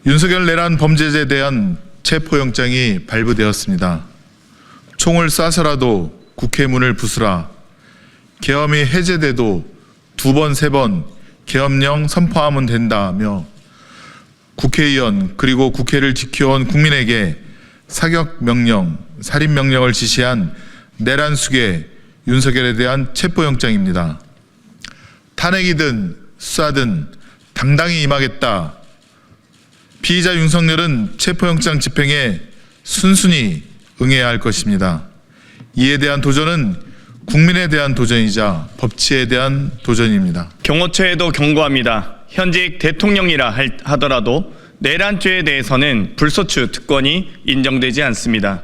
윤석열 내란 범죄자에 대한 체포영장이 발부되었습니다. 총을 쏴서라도 국회 문을 부수라. 계엄이 해제돼도 2번, 3번 계엄령 선포하면 된다며 국회의원 그리고 국회를 지켜온 국민에게 사격명령, 살인명령을 지시한 내란숙의 윤석열에 대한 체포영장입니다. 탄핵이든 수사든 당당히 임하겠다. 피의자 윤석열은 체포영장 집행에 순순히 응해야 할 것입니다. 이에 대한 도전은 국민에 대한 도전이자 법치에 대한 도전입니다. 경호처에도 경고합니다. 현직 대통령이라 하더라도 내란죄에 대해서는 불소추 특권이 인정되지 않습니다.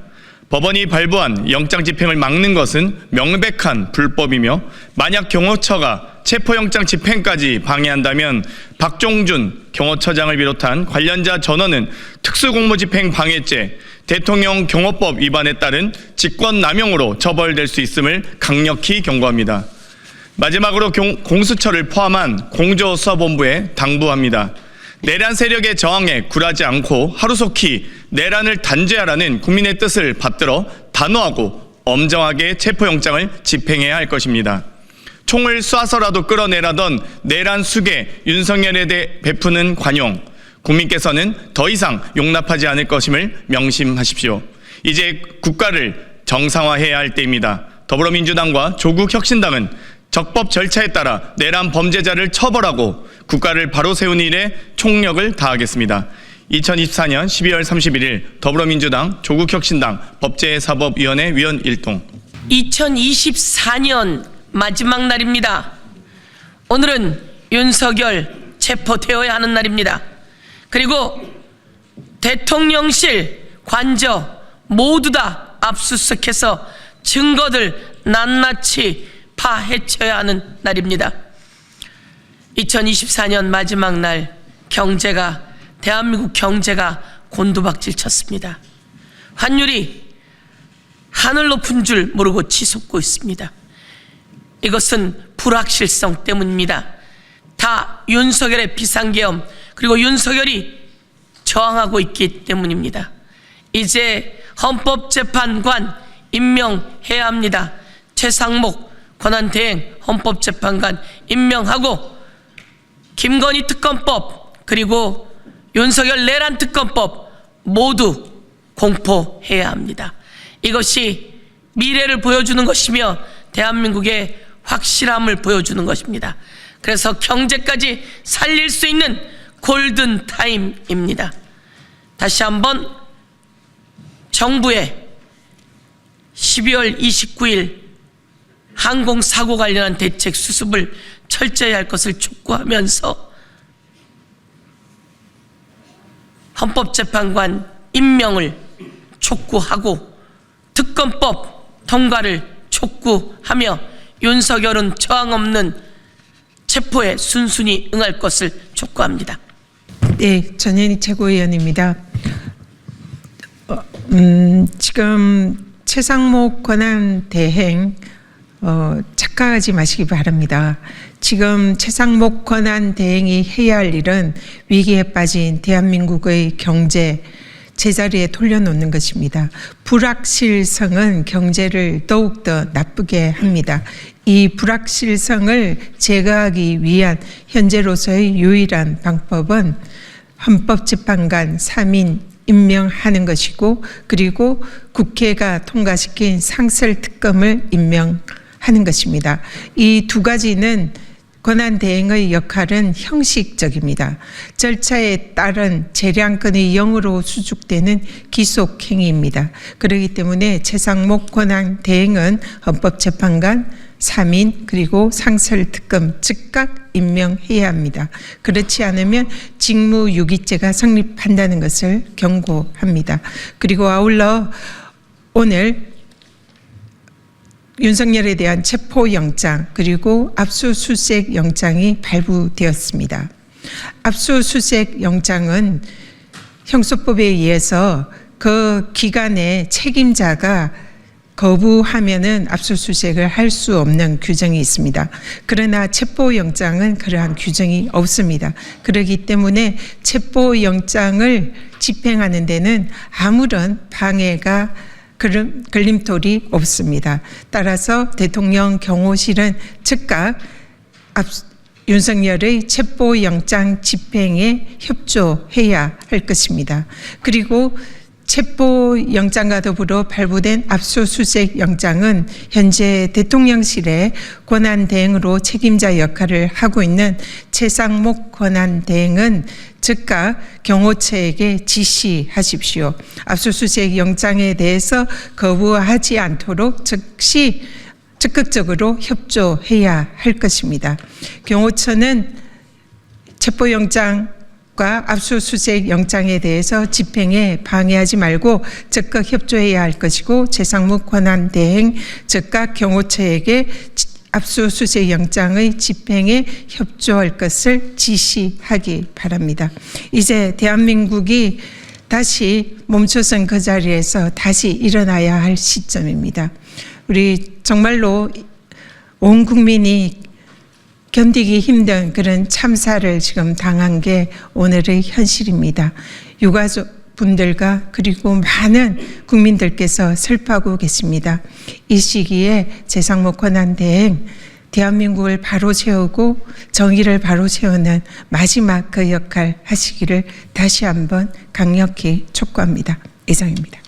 법원이 발부한 영장 집행을 막는 것은 명백한 불법이며 만약 경호처가 체포영장 집행까지 방해한다면 박종준 경호처장을 비롯한 관련자 전원은 특수공무집행 방해죄, 대통령 경호법 위반에 따른 직권남용으로 처벌될 수 있음을 강력히 경고합니다. 마지막으로 공수처를 포함한 공조수사본부에 당부합니다. 내란 세력의 저항에 굴하지 않고 하루속히 내란을 단죄하라는 국민의 뜻을 받들어 단호하고 엄정하게 체포영장을 집행해야 할 것입니다. 총을 쏴서라도 끌어내라던 내란 숙의 윤석열에 대해 베푸는 관용, 국민께서는 더 이상 용납하지 않을 것임을 명심하십시오. 이제 국가를 정상화해야 할 때입니다. 더불어민주당과 조국혁신당은 적법 절차에 따라 내란 범죄자를 처벌하고 국가를 바로 세우는 일에 총력을 다하겠습니다. 2024년 12월 31일 더불어민주당 조국혁신당 법제사법위원회 위원 일동. 2024년 마지막 날입니다. 오늘은 윤석열 체포되어야 하는 날입니다. 그리고 대통령실 관저 모두 다 압수수색해서 증거들 낱낱이 파헤쳐야 하는 날입니다. 2024년 마지막 날 대한민국 경제가 곤두박질 쳤습니다. 환율이 하늘 높은 줄 모르고 치솟고 있습니다. 이것은 불확실성 때문입니다. 다 윤석열의 비상계엄 그리고 윤석열이 저항하고 있기 때문입니다. 이제 헌법재판관 임명해야 합니다. 최상목 권한대행 헌법재판관 임명하고 김건희 특검법 그리고 윤석열 내란 특검법 모두 공포해야 합니다. 이것이 미래를 보여주는 것이며 대한민국의 확실함을 보여주는 것입니다. 그래서 경제까지 살릴 수 있는 골든타임입니다. 다시 한번 정부의 12월 29일 항공사고 관련한 대책 수습을 철저히 할 것을 촉구하면서 헌법재판관 임명을 촉구하고 특검법 통과를 촉구하며 윤석열은 저항 없는 체포에 순순히 응할 것을 촉구합니다. 네, 전현희 최고위원입니다. 지금 최상목 권한대행 착각하지 마시기 바랍니다. 지금 최상목 권한대행이 해야 할 일은 위기에 빠진 대한민국의 경제 제자리에 돌려놓는 것입니다. 불확실성은 경제를 더욱더 나쁘게 합니다. 이 불확실성을 제거하기 위한 현재로서의 유일한 방법은 헌법재판관 3인 임명하는 것이고 그리고 국회가 통과시킨 상설특검을 임명하는 것입니다. 이 두 가지는 권한대행의 역할은 형식적입니다. 절차에 따른 재량권의 0으로 수축되는 기속행위입니다. 그렇기 때문에 최상목 권한대행은 헌법재판관 3인 그리고 상설특검 즉각 임명해야 합니다. 그렇지 않으면 직무유기죄가 성립한다는 것을 경고합니다. 그리고 아울러 오늘 윤석열에 대한 체포영장 그리고 압수수색 영장이 발부되었습니다. 압수수색 영장은 형소법에 의해서 그 기간에 책임자가 거부하면은 압수수색을 할 수 없는 규정이 있습니다. 그러나 체포영장은 그러한 규정이 없습니다. 그렇기 때문에 체포영장을 집행하는 데는 아무런 방해가 걸림돌이 없습니다. 따라서 대통령 경호실은 즉각 윤석열의 체포영장 집행에 협조해야 할 것입니다. 그리고 체포영장과 더불어 발부된 압수수색 영장은 현재 대통령실의 권한대행으로 책임자 역할을 하고 있는 최상목 권한대행은 즉각 경호처에게 지시하십시오. 압수수색 영장에 대해서 거부하지 않도록 즉시 적극적으로 협조해야 할 것입니다. 경호처는 체포영장과 압수수색 영장에 대해서 집행에 방해하지 말고 적극 협조해야 할 것이고 최상목 권한대행 즉각 경호처에게 압수수색 영장의 집행에 협조할 것을 지시하기 바랍니다. 이제 대한민국이 다시 멈춰선 그 자리에서 다시 일어나야 할 시점입니다. 우리 정말로 온 국민이 견디기 힘든 그런 참사를 지금 당한 게 오늘의 현실입니다. 유가족분들과 그리고 많은 국민들께서 슬퍼하고 계십니다. 이 시기에 최상목 권한대행 대한민국을 바로 세우고 정의를 바로 세우는 마지막 그 역할 하시기를 다시 한번 강력히 촉구합니다. 이상입니다.